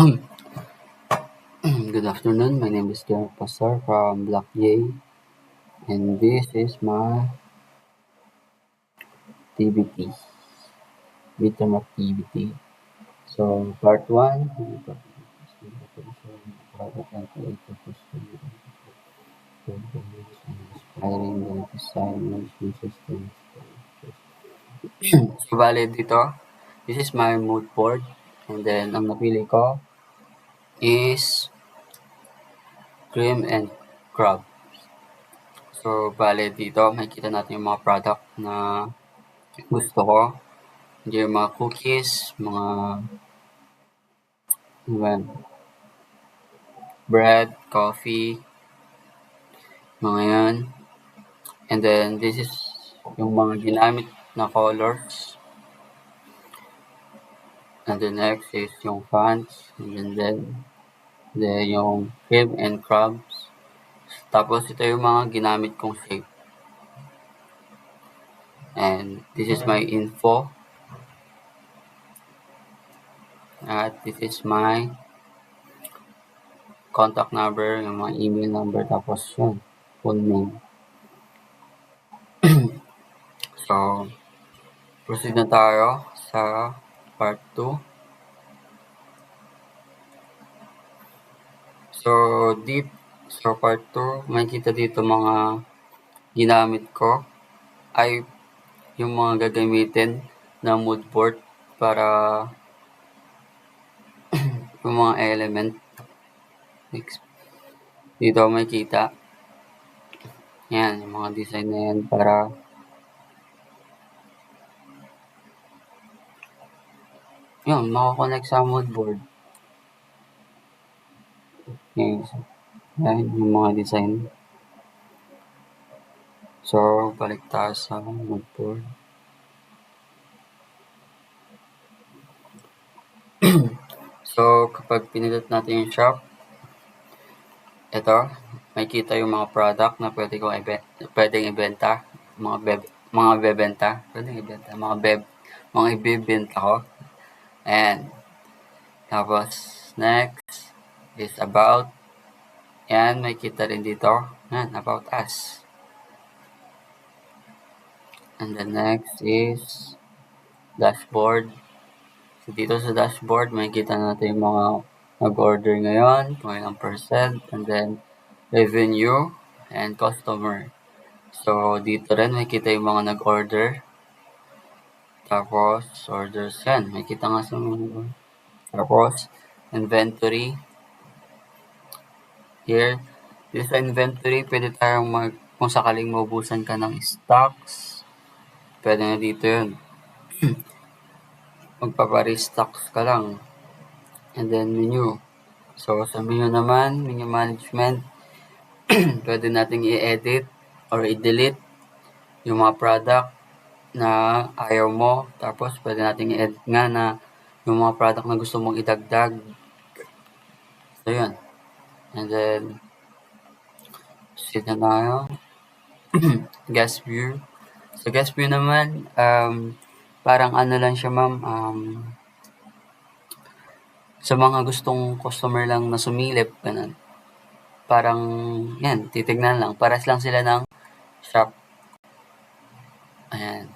Good afternoon. My name is John Pastor from Block J, and this is my activity, midterm activity. So, part 1, inspiring the design management system. So, bale dito, this is my mood board, and then ang napili ko is cream and crab. So, bale dito, makikita natin yung mga product na gusto ko. Yung mga cookies, mga bread, coffee, mga yan. And then, this is yung mga ginamit na colors. And the next is yung fonts. And then yung cream and crabs. Tapos, ito yung mga ginamit kong shape. And this is my info. At this is my contact number, yung mga email number. Tapos yun, full name. So, proceed na tayo sa part 2. So, part 2, makikita dito mga ginamit ko ay yung mga gagamitin na mood board para yung mga element. Dito makikita. Yan, yung mga design na yan para yun, makakonect sa mood board. Yan, yung mga design. So, balik tayo sa mood board. So, kapag pinindot natin yung shop, ito, makikita yung mga product na pwedeng ibenta, mga ibebenta ko. And, tapos, next is about. Yan, makikita rin dito. Yan, about us. And the next is dashboard. So, dito sa dashboard, makikita natin yung mga nag-order ngayon, kung ilang percent, and then revenue and customer. So, dito rin makikita yung mga nag-order. Tapos, orders yan. Makikita nga sa mga. Tapos, inventory. Here, this inventory, pwede tayong kung sakaling maubusan ka ng stocks, pwede na dito yun. Magpapa-restocks ka lang. And then, menu. So, sa menu naman, menu management, pwede nating i-edit or i-delete yung mga product na ayaw mo. Tapos, pwede nating i-edit nga na yung mga product na gusto mong idagdag. So, yun. And then, sit na tayo. Guest view. So, guest view naman, parang ano lang siya, ma'am, sa mga gustong customer lang na sumilip, ganun. Parang, yan, titignan lang. Paras lang sila ng shop. Ayan.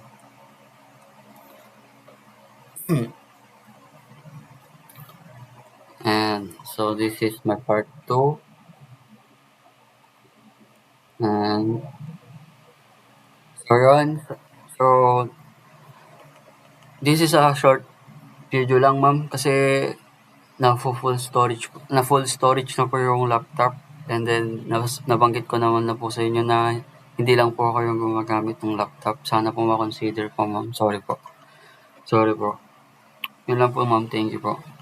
And, so, this is my part 2. And, so, yun. So, this is a short video lang, ma'am, kasi na full storage na po yung laptop. And then, nabanggit ko naman na po sa inyo na hindi lang po ako yung gumagamit ng laptop. Sana po ma-consider po, ma'am. Sorry po. Yun lang po, ma'am. Thank you po.